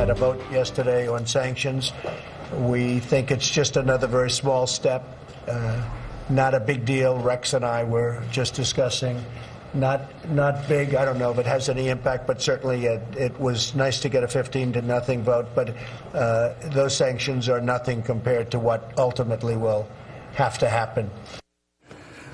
had a vote yesterday on sanctions. We think it's just another very small step, not a big deal. Rex and I were just discussing. Not big. I don't know if it has any impact, but certainly it was nice to get a 15-0 vote. But those sanctions are nothing compared to what ultimately will have to happen.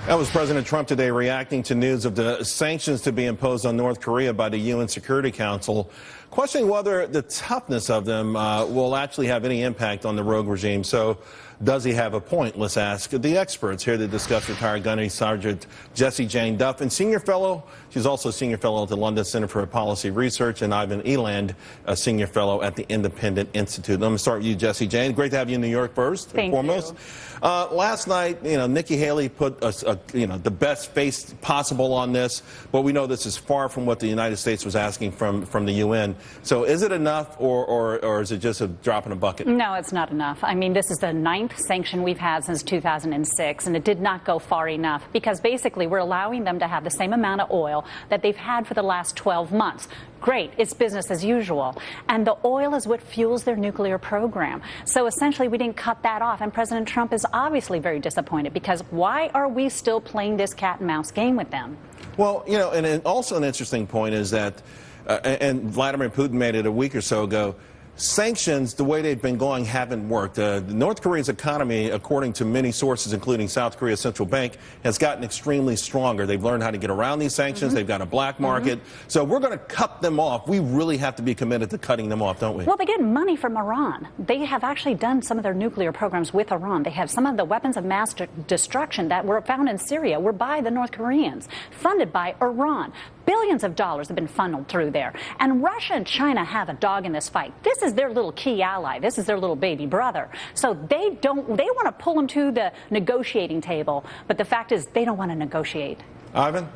That was President Trump today reacting to news of the sanctions to be imposed on North Korea by the UN Security Council, questioning whether the toughness of them will actually have any impact on the rogue regime. So does he have a point? Let's ask the experts here to discuss retired Gunnery Sergeant Jessie Jane Duff and senior fellow. She's also a senior fellow at the London Center for Policy Research, and Ivan Eland, a senior fellow at the Independent Institute. Let me start with you, Jessie Jane. Great to have you in New York first and foremost. Last night, Nikki Haley put the best face possible on this, but we know this is far from what the United States was asking from the UN. So is it enough, or is it just a drop in a bucket? No, it's not enough. I mean, this is the 9th sanction we've had since 2006, and it did not go far enough because basically we're allowing them to have the same amount of oil that they've had for the last 12 months. Great, it's business as usual. And the oil is what fuels their nuclear program. So essentially we didn't cut that off, and President Trump is obviously very disappointed because why are we still playing this cat and mouse game with them? Well, and also an interesting point is that, and Vladimir Putin made it a week or so ago, sanctions, the way they've been going, haven't worked. North Korea's economy, according to many sources, including South Korea's central bank, has gotten extremely stronger. They've learned how to get around these sanctions. They've got a black market. So we're going to cut them off. We really have to be committed to cutting them off, don't we? Well, they get money from Iran. They have actually done some of their nuclear programs with Iran. They have some of the weapons of mass destruction that were found in Syria were by the North Koreans, funded by Iran. Billions of dollars have been funneled through there. And Russia and China have a dog in this fight. This is their little key ally. This is their little baby brother. So they want to pull them to the negotiating table. But the fact is they don't want to negotiate. Ivan?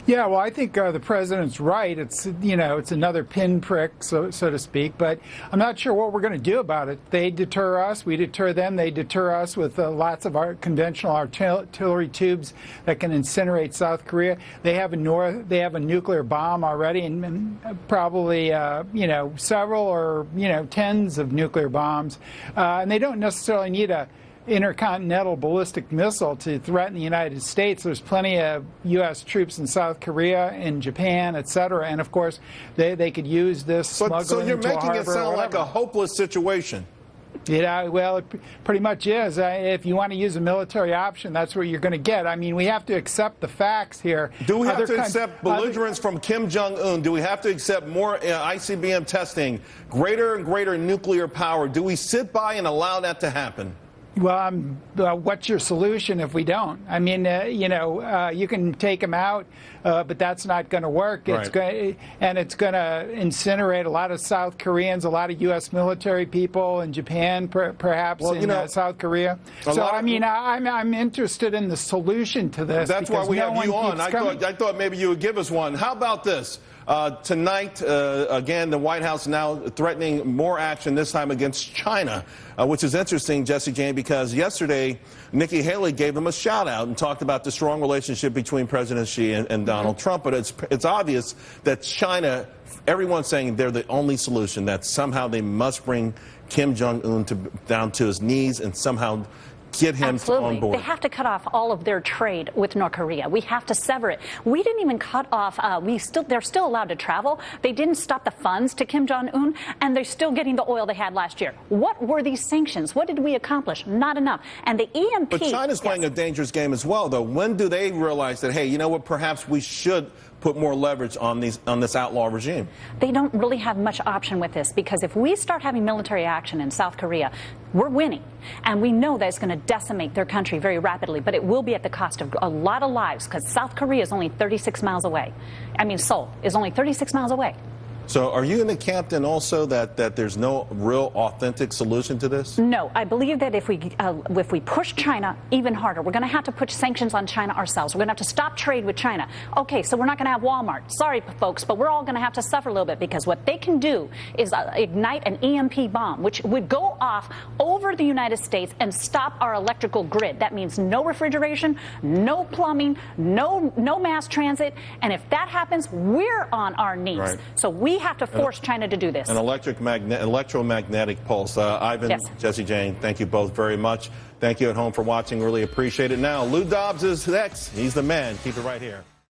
Yeah, well, I think the president's right. It's, it's another pinprick, so to speak. But I'm not sure what we're going to do about it. They deter us. We deter them. They deter us with lots of our conventional artillery tubes that can incinerate South Korea. They have a nuclear bomb already, and probably several or tens of nuclear bombs. And they don't necessarily need a intercontinental ballistic missile to threaten the United States. There's plenty of U.S. troops in South Korea, in Japan, etc. And of course, they could use this smuggling So you're into a making it harbor sound like a hopeless situation. Well, it pretty much is. If you want to use a military option, that's what you're going to get. I mean, we have to accept the facts here. Do we have to accept belligerence from Kim Jong-un? Do we have to accept more ICBM testing, greater and greater nuclear power? Do we sit by and allow that to happen? Well, what's your solution if we don't? I mean, you can take them out, but that's not going to work. Right. It's going to incinerate a lot of South Koreans, a lot of U.S. military people in Japan, perhaps in South Korea. So, I mean, I'm interested in the solution to this. That's why we have you on. I thought maybe you would give us one. How about this? Tonight, again, the White House now threatening more action, this time against China, which is interesting, Jessie Jane, because yesterday Nikki Haley gave them a shout-out and talked about the strong relationship between President Xi and Donald Trump. But it's obvious that China, everyone's saying they're the only solution, that somehow they must bring Kim Jong-un down to his knees and somehow get him on board. They have to cut off all of their trade with North Korea. We have to sever it. We didn't even cut off. They're still allowed to travel. They didn't stop the funds to Kim Jong-un, and they're still getting the oil they had last year. What were these sanctions? What did we accomplish? Not enough. And the EMP. But China's playing a dangerous game as well, though. When do they realize that, hey, you know what? Perhaps we should put more leverage on this outlaw regime? They don't really have much option with this, because if we start having military action in South Korea, we're winning. And we know that it's going to decimate their country very rapidly, but it will be at the cost of a lot of lives, because South Korea is only 36 miles away. I mean, Seoul is only 36 miles away. So are you in the camp then also that there's no real authentic solution to this? No, I believe that if we push China even harder, we're going to have to put sanctions on China ourselves. We're going to have to stop trade with China. Okay, so we're not going to have Walmart. Sorry, folks, but we're all going to have to suffer a little bit, because what they can do is ignite an EMP bomb, which would go off over the United States and stop our electrical grid. That means no refrigeration, no plumbing, no mass transit. And if that happens, we're on our knees. Right. So we We have to force China to do this. An electromagnetic pulse. Ivan, Yes. Jessie, Jane, thank you both very much. Thank you at home for watching. Really appreciate it. Now, Lou Dobbs is next. He's the man. Keep it right here.